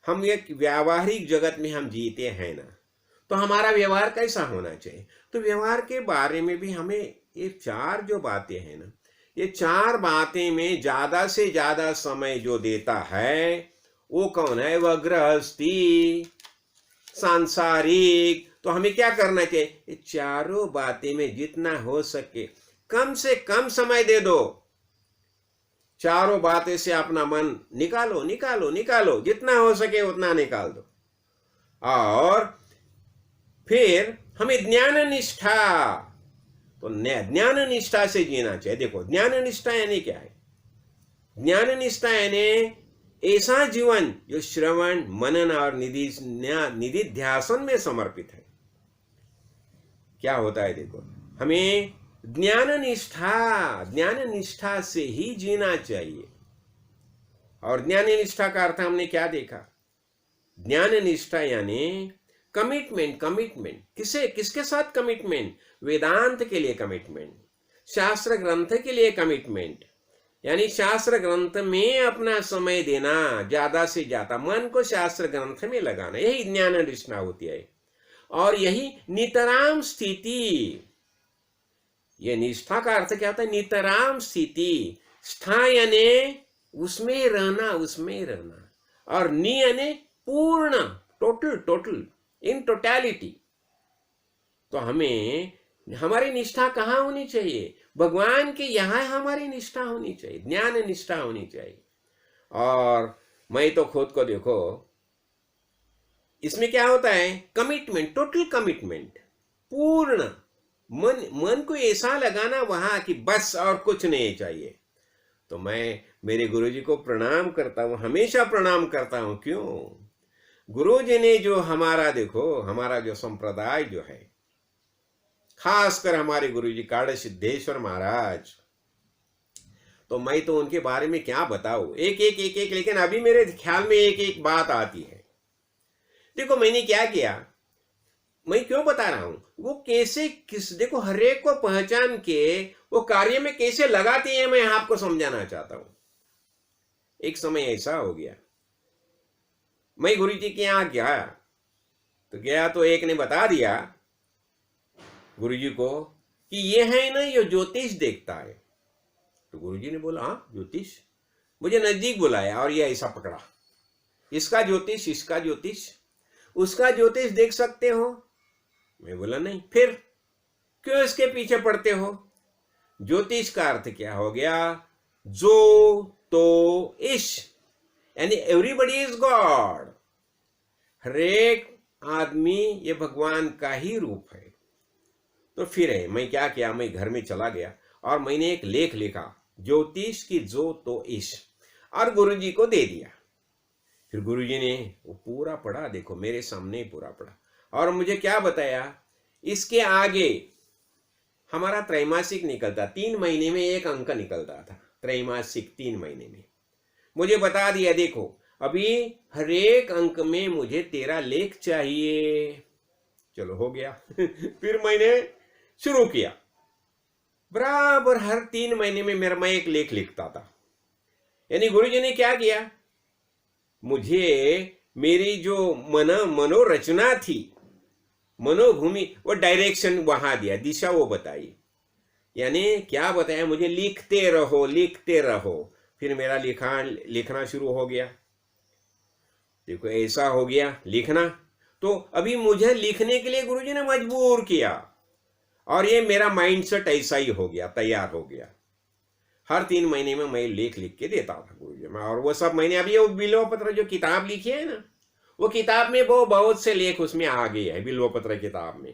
हम एक व्यावहारिक जगत में हम जीते हैं ना, तो हमारा व्यवहार कैसा होना चाहिए। तो व्यवहार के बारे में भी हमें ये 4 जो बातें हैं ना, ये 4 बातें में ज्यादा से ज्यादा समय जो देता है वो कौन है, वह गृहस्थी, सांसारिक। तो हमें क्या करना चाहिए, ये चारों बातें में जितना हो सके कम से कम समय दे दो। चारों बातें से अपना मन निकालो, जितना हो सके उतना निकाल दो। और फिर हमें ज्ञान निष्ठा, तो ज्ञान निष्ठा से जीना चाहिए। देखो ज्ञान निष्ठा यानी क्या है, ज्ञान निष्ठा यानी ऐसा जीवन जो श्रवण मनन और निधिध्यासन में समर्पित है। क्या होता है, देखो हमें ज्ञान निष्ठा से ही जीना चाहिए। और ज्ञान निष्ठा का अर्थ हमने क्या देखा, ज्ञान निष्ठा यानी कमिटमेंट। कमिटमेंट किसे, किसके साथ कमिटमेंट? वेदांत के लिए कमिटमेंट, शास्त्र ग्रंथ के लिए कमिटमेंट, यानी शास्त्र ग्रंथ में अपना समय देना, ज्यादा से ज्यादा मन को शास्त्र ग्रंथ में लगाना, यही ज्ञान निष्ठा होती है। और यही नितराम स्थिति, ये निष्ठा का अर्थ क्या होता है? नितराम स्थिति। स्था यानी उसमें रहना, उसमें रहना, और नि यानी पूर्ण, टोटल, टोटल, इन टोटैलिटी। तो हमें हमारी निष्ठा कहाँ होनी चाहिए? भगवान के यहाँ हमारी निष्ठा होनी चाहिए, ज्ञान निष्ठा होनी चाहिए। और मैं तो खुद को देखो, इसमें क्या होता है? कमिटमेंट, टोटल कमिटमेंट, पूर्ण मन को ऐसा लगाना वहां कि बस और कुछ नहीं चाहिए। तो मैं मेरे गुरुजी को प्रणाम करता हूं, हमेशा प्रणाम करता हूं। क्यों? गुरुजी ने जो हमारा, देखो हमारा जो संप्रदाय जो है, खासकर हमारे गुरुजी काड़ सिद्धेश्वर महाराज, तो मैं तो उनके बारे में क्या बताऊं, एक एक एक एक, लेकिन अभी मेरे ख्याल में एक एक बात आती है। देखो मैंने क्या किया, मैं क्यों बता रहा हूं, वो कैसे देखो हर एक को पहचान के वो कार्य में कैसे लगाते हैं, मैं आपको समझाना चाहता हूं। एक समय ऐसा हो गया, मैं गुरुजी के यहां गया तो एक ने बता दिया गुरुजी को कि ये है ना, ये ज्योतिष देखता है। तो गुरुजी ने बोला हाँ ज्योतिष, मुझे नजदीक बुलाया और ये ऐसा पकड़ा, इसका ज्योतिष, इसका ज्योतिष, उसका ज्योतिष देख सकते हो? मैं बोला नहीं। फिर क्यों इसके पीछे पड़ते हो? ज्योतिष का अर्थ क्या हो गया? जो तो इश, यानी एवरीबडी इज गॉड, हरेक आदमी ये भगवान का ही रूप है। तो फिर है, मैं क्या किया, मैं घर में चला गया और मैंने एक लेख लिखा, ज्योतिष की जो तो इश, और गुरुजी को दे दिया। फिर गुरुजी ने वो पूरा पढ़ा, देखो मेरे सामने ही पूरा पढ़ा, और मुझे क्या बताया, इसके आगे हमारा त्रैमासिक निकलता, 3 महीने में एक अंक निकलता था, त्रैमासिक 3 महीने में। मुझे बता दिया देखो अभी हर एक अंक में मुझे 13 लेख चाहिए। चलो हो गया। फिर मैंने शुरू किया, बराबर हर 3 महीने में मैं एक लेख लिखता था। यानी गुरुजी ने क्या किया, मुझे मेरी जो मनोरचना थी, मनोभूमि, वो डायरेक्शन वहां दिया, दिशा वो बताई। यानी क्या बताया, मुझे लिखते रहो, लिखते रहो। फिर मेरा लिखना शुरू हो गया। देखो ऐसा हो गया लिखना। तो अभी मुझे लिखने के लिए गुरुजी ने मजबूर किया, और ये मेरा माइंडसेट ऐसा ही हो गया, तैयार हो गया। हर 3 महीने में मैं लेख लिख के देता था गुरुजी में, और वो सब मैंने अभी वो बिल्व पत्र जो किताब लिखी है ना, वो किताब में वो बहुत से लेख उसमें आ गए है, बिल्व पत्र किताब में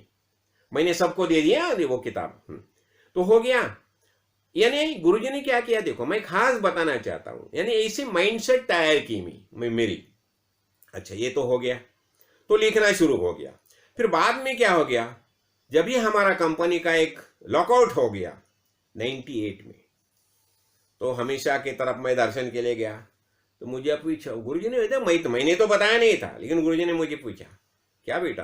मैंने सबको दे दिया वो किताब। तो हो गया। यानी गुरुजी ने क्या किया, देखो मैं खास बताना चाहता हूं, यानी ऐसी माइंडसेट तैयार की मेरी। अच्छा ये तो हो गया, तो लिखना शुरू हो गया। फिर बाद में क्या हो गया, जब भी हमारा कंपनी का एक लॉकआउट हो गया 98 में, तो हमेशा की तरफ मैं दर्शन के लिए गया। तो मुझे पूछा गुरुजी ने, मैंने तो बताया नहीं था, लेकिन गुरुजी ने मुझे पूछा, क्या बेटा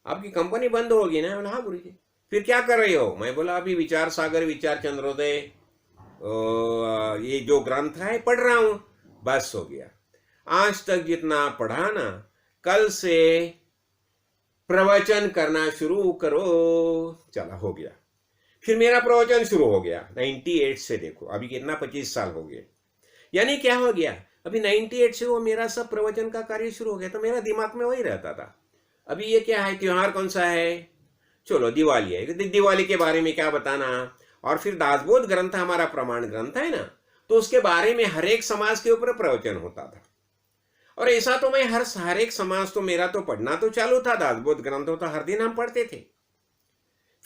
आपकी कंपनी बंद होगी ना? बोला हाँ गुरुजी। फिर क्या कर रहे हो? मैं बोला अभी विचार सागर, विचार चंद्रोदय, ये जो ग्रंथ है पढ़ रहा हूं। बस हो गया। आज तक जितना पढ़ा ना, कल से प्रवचन करना शुरू करो। चला हो गया। फिर मेरा प्रवचन शुरू हो गया 98 से। देखो अभी कितना 25 साल हो गए। यानी क्या हो गया, अभी 98 से वो मेरा सब प्रवचन का कार्य शुरू हो गया। तो मेरा दिमाग में वही रहता था, अभी ये क्या है, त्योहार कौन सा है, चलो दिवाली है, दिवाली के बारे में क्या बताना। और फिर दासबोध ग्रंथ हमारा प्रमाण ग्रंथ है ना, तो उसके बारे में हर एक समाज के ऊपर प्रवचन होता था। और ऐसा तो मैं हर एक समाज तो मेरा तो पढ़ना तो चालू था, दासबोध ग्रंथ तो हर दिन हम पढ़ते थे।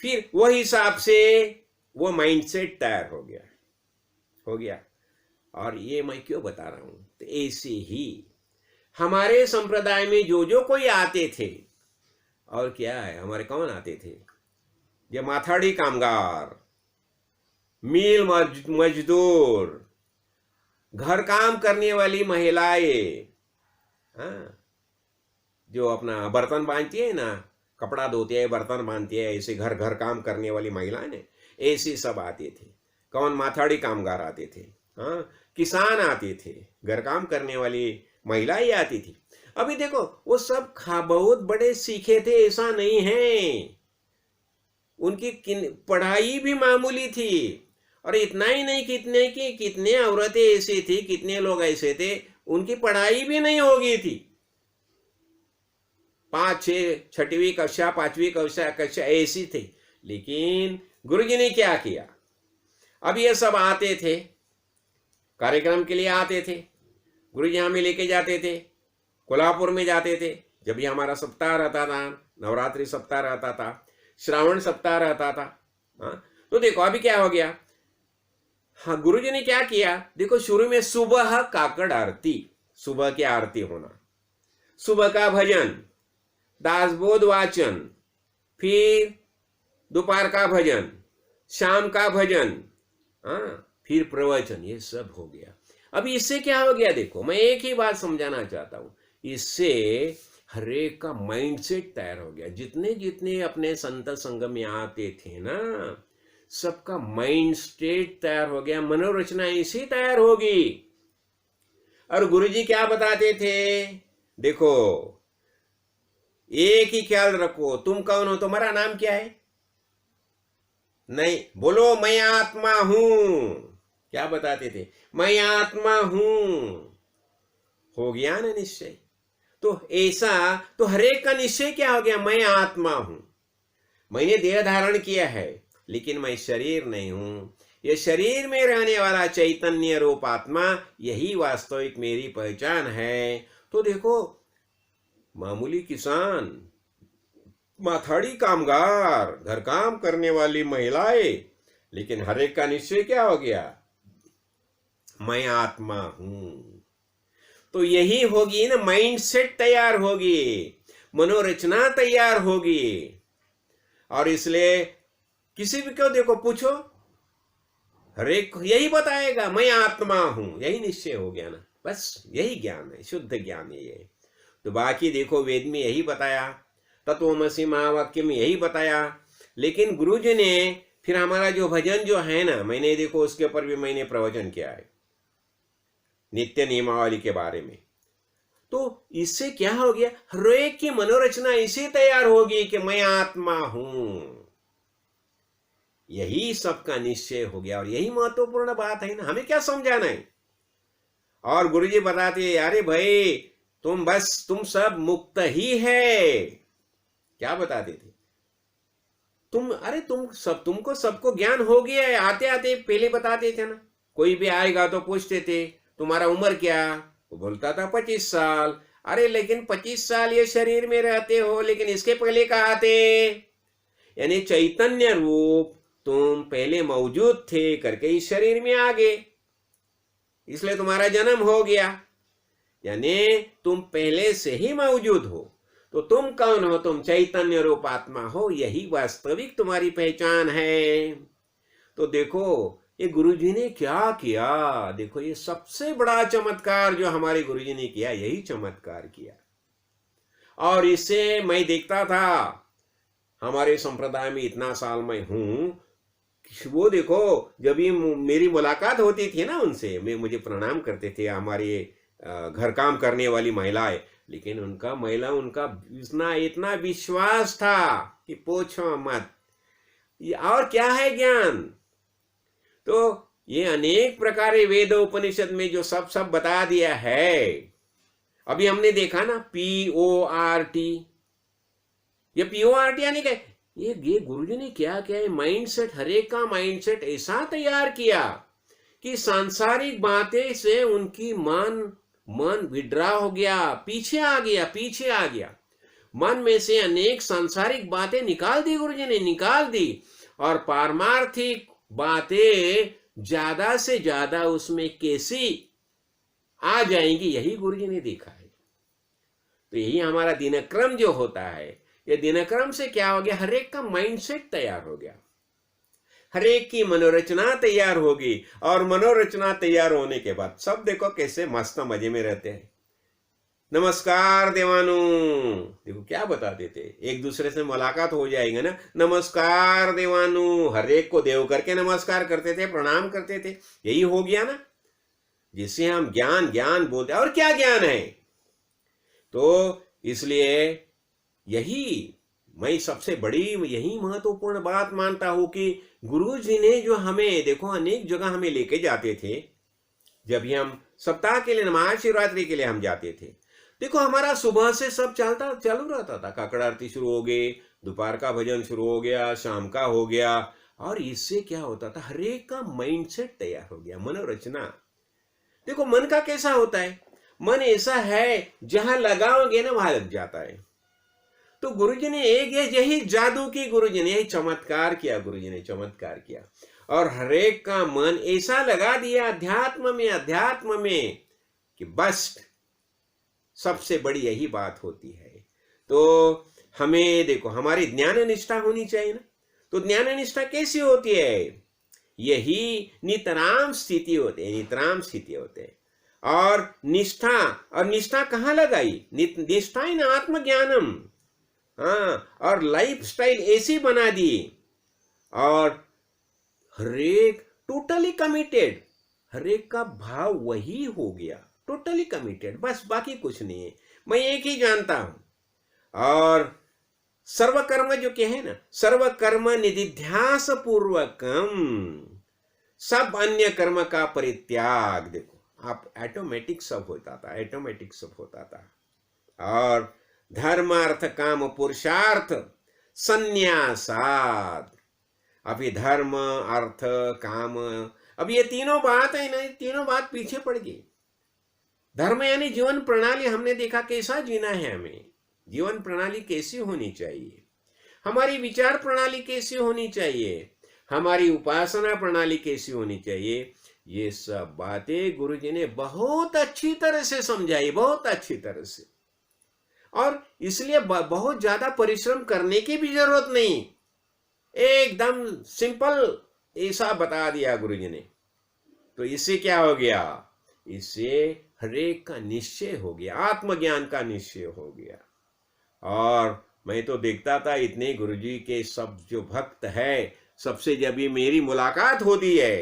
फिर वो हिसाब से वो माइंडसेट तैयार हो गया। और ये मैं क्यों बता रहा हूं, तो ऐसे ही हमारे संप्रदाय में जो कोई आते थे, और क्या है, हमारे कौन आते थे, ये माथाड़ी कामगार, मिल मजदूर, घर काम करने वाली महिलाएं, हाँ, जो अपना बर्तन बांधती है ना, कपड़ा धोती है, बर्तन बांधती है, ऐसे घर घर काम करने वाली महिलाएं ने, ऐसी सब आती थी। कौन? माथाड़ी कामगार आते थे, हाँ, किसान आते थे, घर काम करने वाली महिलाएं आती थी। अभी देखो वो सब बहुत बड़े सीखे थे ऐसा नहीं है, उनकी पढ़ाई भी मामूली थी। और इतना ही नहीं, कितने औरतें ऐसी थी, कितने लोग ऐसे थे उनकी पढ़ाई भी नहीं होगी थी, 5, 6, 6वीं कक्षा, 5वीं कक्षा ऐसी थी। लेकिन गुरुजी ने क्या किया? अब ये सब आते थे, कार्यक्रम के लिए आते थे, गुरुजी हमें लेके जाते थे, कोल्हापुर में जाते थे, जब भी हमारा सप्ताह रहता था, नवरात्रि सप्ताह रहता था, श्रावण सप्ताह रहता था। हाँ, तो देखो अभी क्या हो गया। हाँ, गुरुजी ने क्या किया? देखो शुरू में सुबह काकड़ आरती, सुबह की आरती होना, सुबह का भजन, दासबोध वाचन, फिर दोपहर का भजन, शाम का भजन, हाँ, फिर प्रवचन, ये सब हो गया। अभी इससे क्या हो गया? देखो मैं एक ही बात समझाना चाहता हूं, इससे हरेक का माइंडसेट तैयार हो गया। जितने जितने अपने संत संग में आते थे ना, सबका माइंड स्टेट तैयार हो गया, मनोरचना इसी तैयार होगी। और गुरुजी क्या बताते थे? देखो एक ही ख्याल रखो, तुम कौन हो? तुम्हारा नाम क्या है? नहीं, बोलो मैं आत्मा हूं। क्या बताते थे? मैं आत्मा हूं। हो गया ना निश्चय? तो ऐसा तो हरेक का निश्चय क्या हो गया? मैं आत्मा हूं, मैंने देह धारण किया है, लेकिन मैं शरीर नहीं हूं। ये शरीर में रहने वाला चैतन्य रूप आत्मा, यही वास्तविक मेरी पहचान है। तो देखो मामूली किसान, माथाड़ी कामगार, घर काम करने वाली महिलाएं, लेकिन हर एक का निश्चय क्या हो गया? मैं आत्मा हूं। तो यही होगी ना, माइंड सेट तैयार होगी, मनोरचना तैयार होगी। और इसलिए किसी भी को देखो पूछो, हर एक यही बताएगा मैं आत्मा हूं, यही निश्चय हो गया ना, बस यही ज्ञान है, शुद्ध ज्ञान है ये। तो बाकी देखो वेद में यही बताया, तत्वमसि महावाक्य में यही बताया। लेकिन गुरुजी ने फिर हमारा जो भजन जो है ना, मैंने देखो उसके ऊपर भी मैंने प्रवचन किया है, नित्य नियमावली के बारे में। तो इससे क्या हो गया? हर एक की मनोरचना इसी तैयार होगी कि मैं आत्मा हूं, यही सबका निश्चय हो गया। और यही महत्वपूर्ण बात है ना, हमें क्या समझाना है? और गुरुजी बताते अरे भाई तुम सब मुक्त ही है। क्या बताते थे? तुमको सबको ज्ञान हो गया है। आते आते पहले बताते थे ना, कोई भी आएगा तो पूछते थे तुम्हारा उम्र क्या? वो बोलता था 25 साल। अरे लेकिन 25 साल ये शरीर में रहते हो, लेकिन इसके पहले कहाँ थे? यानी चैतन्य रूप तुम पहले मौजूद थे करके इस शरीर में आ गए, इसलिए तुम्हारा जन्म हो गया। यानी तुम पहले से ही मौजूद हो। तो तुम कौन हो? तुम चैतन्य रूप आत्मा हो, यही वास्तविक तुम्हारी पहचान है। तो देखो ये गुरुजी ने क्या किया, देखो ये सबसे बड़ा चमत्कार जो हमारे गुरुजी ने किया, यही चमत्कार किया। और इससे मैं देखता था, हमारे संप्रदाय में इतना साल मैं हूं, वो देखो जब ये मेरी मुलाकात होती थी ना उनसे, मुझे प्रणाम करते थे हमारे घर काम करने वाली महिलाएं, लेकिन उनका इतना विश्वास था कि पूछो मत। और क्या है ज्ञान? तो ये अनेक प्रकार वेद उपनिषद में जो सब बता दिया है। अभी हमने देखा ना PORT, ये PORT यानी क्या? ये गुरुजी ने क्या किया है? माइंडसेट, हरेक का माइंडसेट ऐसा तैयार किया कि सांसारिक बातें से उनकी मन विड्रा हो गया, पीछे आ गया। मन में से अनेक सांसारिक बातें निकाल दी, गुरुजी ने निकाल दी, और पारमार्थिक बातें ज्यादा से ज्यादा उसमें कैसी आ जाएंगी, यही गुरुजी ने देखा है। तो यही हमारा दिनक्रम जो होता है, ये दिनक्रम से क्या हो गया? हरेक का माइंडसेट तैयार हो गया, हरेक की मनोरचना तैयार होगी। और मनोरचना तैयार होने के बाद सब देखो कैसे मस्त मजे में रहते हैं। नमस्कार देवानु। देखो क्या बताते थे, एक दूसरे से मुलाकात हो जाएगा ना, नमस्कार देवानु, हर एक को देव करके नमस्कार करते थे, प्रणाम करते थे। यही हो गया ना, जिससे हम ज्ञान ज्ञान बोलते। और क्या ज्ञान है? तो इसलिए यही मैं सबसे बड़ी यही महत्वपूर्ण बात मानता हूं कि गुरु जी ने जो हमें, देखो अनेक जगह हमें लेके जाते थे। जब भी हम सप्ताह के लिए, महाशिवरात्रि के लिए हम जाते थे, देखो हमारा सुबह से सब चालू रहता था। काकड़ आरती शुरू हो गई, दोपहर का भजन शुरू हो गया, शाम का हो गया। और इससे क्या होता था, हरेक का माइंडसेट तैयार हो गया, मनोरचना। देखो मन का कैसा होता है, मन ऐसा है जहां लगाओगे ना वहां लग जाता है। तो गुरुजी ने एक यही जादू की, गुरुजी ने यही चमत्कार किया, गुरुजी ने चमत्कार किया और हरेक का मन ऐसा लगा दिया अध्यात्म में कि बस सबसे बड़ी यही बात होती है। तो हमें देखो हमारी ज्ञान निष्ठा होनी चाहिए ना। तो ज्ञान निष्ठा कैसी होती है? यही नितराम स्थिति होते हैं, नितराम स्थिति होते हैं। और निष्ठा कहाँ लगाई? निष्ठा इन आत्मज्ञानम। हाँ, और लाइफ स्टाइल ऐसी बना दी और हरेक टोटली कमिटेड, हरेक का भाव वही हो गया, टोटली कमिटेड, बस बाकी कुछ नहीं है, मैं एक ही जानता हूं। और सर्वकर्म जो कहे ना, सर्वकर्म निधिध्यास पूर्वकम, सब अन्य कर्म का परित्याग। देखो आप ऑटोमेटिक सब होता था, ऑटोमेटिक सब होता था। और धर्म अर्थ काम पुरुषार्थ संन्यासात। अभी धर्म अर्थ काम, अब ये तीनों बात है ना, तीनों बात पीछे पड़ गई। धर्म यानी जीवन प्रणाली, हमने देखा कैसा जीना है, हमें जीवन प्रणाली कैसी होनी चाहिए, हमारी विचार प्रणाली कैसी होनी चाहिए, हमारी उपासना प्रणाली कैसी होनी चाहिए। ये सब बातें गुरुजी ने बहुत अच्छी तरह से समझाई, बहुत अच्छी तरह से। और इसलिए बहुत ज्यादा परिश्रम करने की भी जरूरत नहीं, एकदम सिंपल ऐसा बता दिया गुरुजी ने। तो इससे क्या हो गया? इससे हरेक का निश्चय हो गया, आत्मज्ञान का निश्चय हो गया। और मैं तो देखता था इतने गुरुजी के सब जो भक्त है, सबसे जब भी मेरी मुलाकात होती है,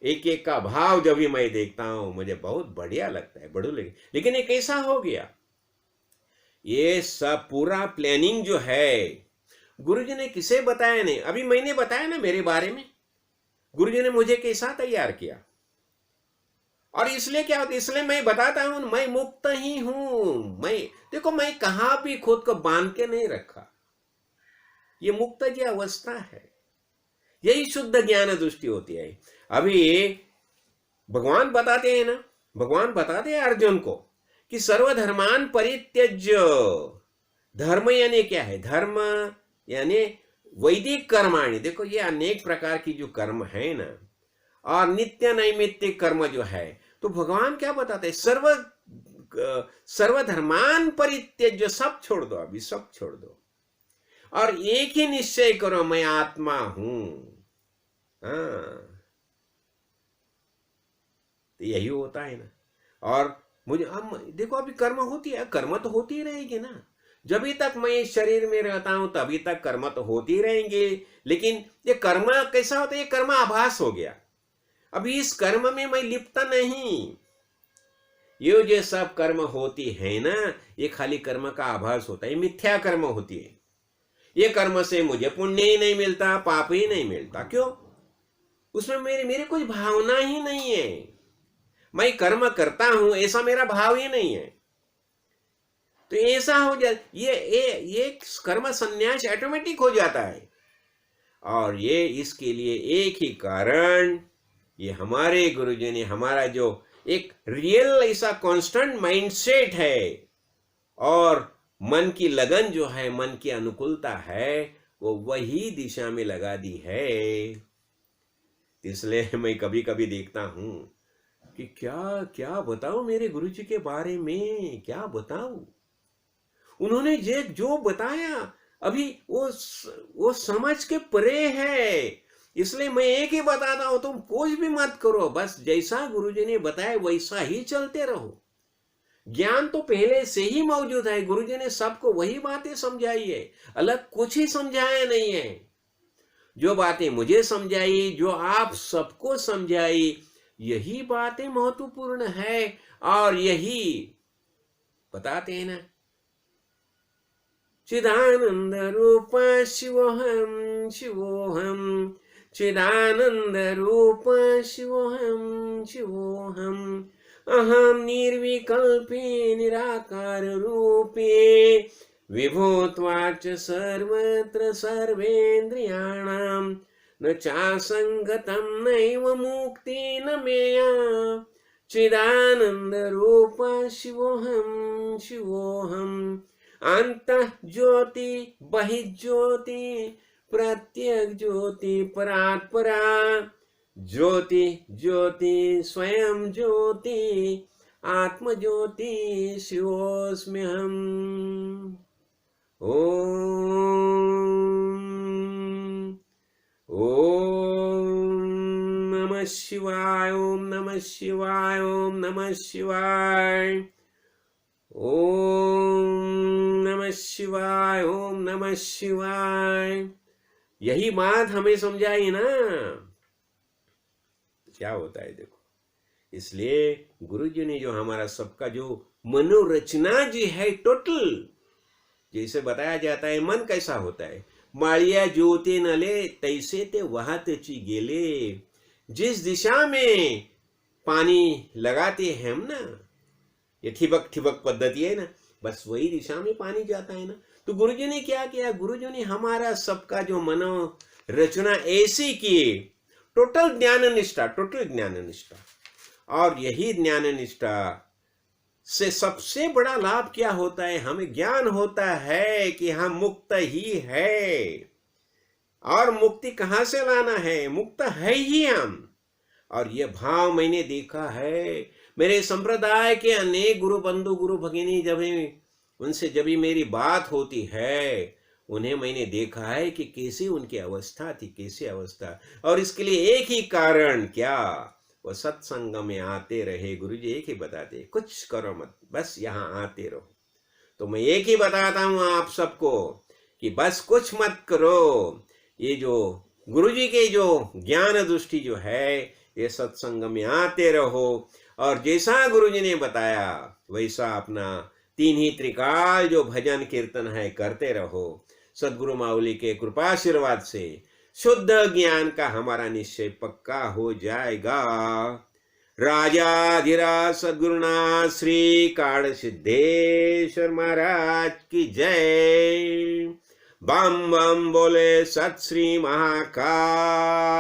एक एक का भाव जब भी मैं देखता हूं, मुझे बहुत बढ़िया लगता है, बढ़ू लगे। लेकिन ये कैसा हो गया? ये सब पूरा प्लानिंग जो है गुरुजी ने किसे बताया नहीं। अभी मैंने बताया ना मेरे बारे में, गुरुजी ने मुझे कैसा तैयार किया। और इसलिए क्या होता है, इसलिए मैं बताता हूं, मैं मुक्त ही हूं। मैं देखो, मैं कहां भी खुद को बांध के नहीं रखा। ये मुक्त जी अवस्था है, यही शुद्ध ज्ञान दृष्टि होती है। अभी भगवान बताते हैं ना, भगवान बताते हैं अर्जुन को कि सर्वधर्मान परित्यज्य। धर्म यानी क्या है? धर्म यानी वैदिक कर्माणि। देखो ये अनेक प्रकार की जो कर्म है ना, और नित्य नैमित्तिक कर्म जो है, तो भगवान क्या बताते हैं? सर्वधर्मान परित्यज्य, सब छोड़ दो, अभी सब छोड़ दो और एक ही निश्चय करो, मैं आत्मा हूं। तो यही होता है ना। और मुझे हम देखो, अभी कर्म होती है, कर्म तो होती रहेगी ना। जब तक मैं इस शरीर में रहता हूं तभी तक कर्म तो होती रहेंगे। लेकिन ये कर्म कैसा होता है? ये कर्म आभास हो गया। अभी इस कर्म में मैं लिप्त नहीं। ये जो सब कर्म होती है ना, ये खाली कर्म का आभास होता है, मिथ्या कर्म होती है। ये कर्म से मुझे पुण्य ही नहीं मिलता, पाप ही नहीं मिलता। क्यों? उसमें मेरी कोई भावना ही नहीं है। मैं कर्म करता हूं ऐसा मेरा भाव ही नहीं है। तो ऐसा हो जाए, ये कर्म संन्यास ऑटोमेटिक हो जाता है। और ये इसके लिए एक ही कारण, ये हमारे गुरुजी ने हमारा जो एक रियल ऐसा कांस्टेंट माइंडसेट है और मन की लगन जो है, मन की अनुकूलता है, वो वही दिशा में लगा दी है। इसलिए मैं कभी कभी देखता हूं कि क्या क्या बताऊं मेरे गुरुजी के बारे में, क्या बताऊं। उन्होंने जो बताया अभी वो समझ के परे है। इसलिए मैं एक ही बताता हूं, तुम कुछ भी मत करो, बस जैसा गुरुजी ने बताया वैसा ही चलते रहो। ज्ञान तो पहले से ही मौजूद है। गुरुजी ने सबको वही बातें समझाई है, अलग कुछ ही समझाया नहीं है। जो बातें मुझे समझाई, जो आप सबको समझाई, यही बातें महत्वपूर्ण है और यही बताते हैं ना, चिदानंद रूप शिवोहम शिवोहम, चिदानंद रूप शिवोहम शिवोहम, अहम निर्विकल्पे निराकार रूपे विभूत्वाच सर्वत्र सर्वेन्द्रियाणां, न चासंगतं नैव मुक्ति न मेया, चिदानंद रूप शिवोहम शिवोहम, अंतः ज्योति बहिज्योति प्रत्यक ज्योति परात्परा, ज्योति ज्योति स्वयं ज्योति आत्म ज्योति शिवोऽस्म्यहम्। ओम नमः शिवाय, ओम नमः शिवाय, ओम नमः शिवाय, ओम नमः शिवाय, ओम नमः शिवाय। यही बात हमें समझाई ना, क्या होता है देखो। इसलिए गुरुजी ने जो हमारा सबका जो मनोरचना जी है टोटल, जैसे बताया जाता है मन कैसा होता है, माळिया जोते नले तैसे ते वाहतची गेले। जिस दिशा में पानी लगाते हैं हम ना, ये ठिबक ठिबक पद्धति है ना, बस वही दिशा में पानी जाता है ना। तो गुरुजी ने क्या किया, गुरुजी ने हमारा सबका जो मनोरचना ऐसी की, टोटल ज्ञान निष्ठा, टोटल ज्ञान निष्ठा। और यही ज्ञान निष्ठा से सबसे बड़ा लाभ क्या होता है, हमें ज्ञान होता है कि हम मुक्त ही है। और मुक्ति कहां से लाना है, मुक्त है ही हम। और ये भाव मैंने देखा है, मेरे संप्रदाय के अनेक गुरु बंधु गुरु भगिनी जब उनसे जब मेरी बात होती है, उन्हें मैंने देखा है कि कैसी उनकी अवस्था थी, कैसी अवस्था। और इसके लिए एक ही कारण, क्या, वो सत्संग में आते रहे। गुरुजी एक ही बताते, कुछ करो मत, बस यहाँ आते रहो। तो मैं एक ही बताता हूँ आप सबको कि बस कुछ मत करो। ये जो गुरुजी के जो ज्ञान दृष्टि जो है, ये सत्संग में आते रहो और जैसा गुरुजी ने बताया वैसा अपना तीन ही त्रिकाल जो भजन कीर्तन है करते रहो। सद्गुरु माऊली के कृपाशीर्वाद से शुद्ध ज्ञान का हमारा निश्चय पक्का हो जाएगा। राजाधिराज सद्गुरुनाथ श्री काड़ सिद्धेश्वर महाराज की जय। बम बम बोले सत श्री महाकाल।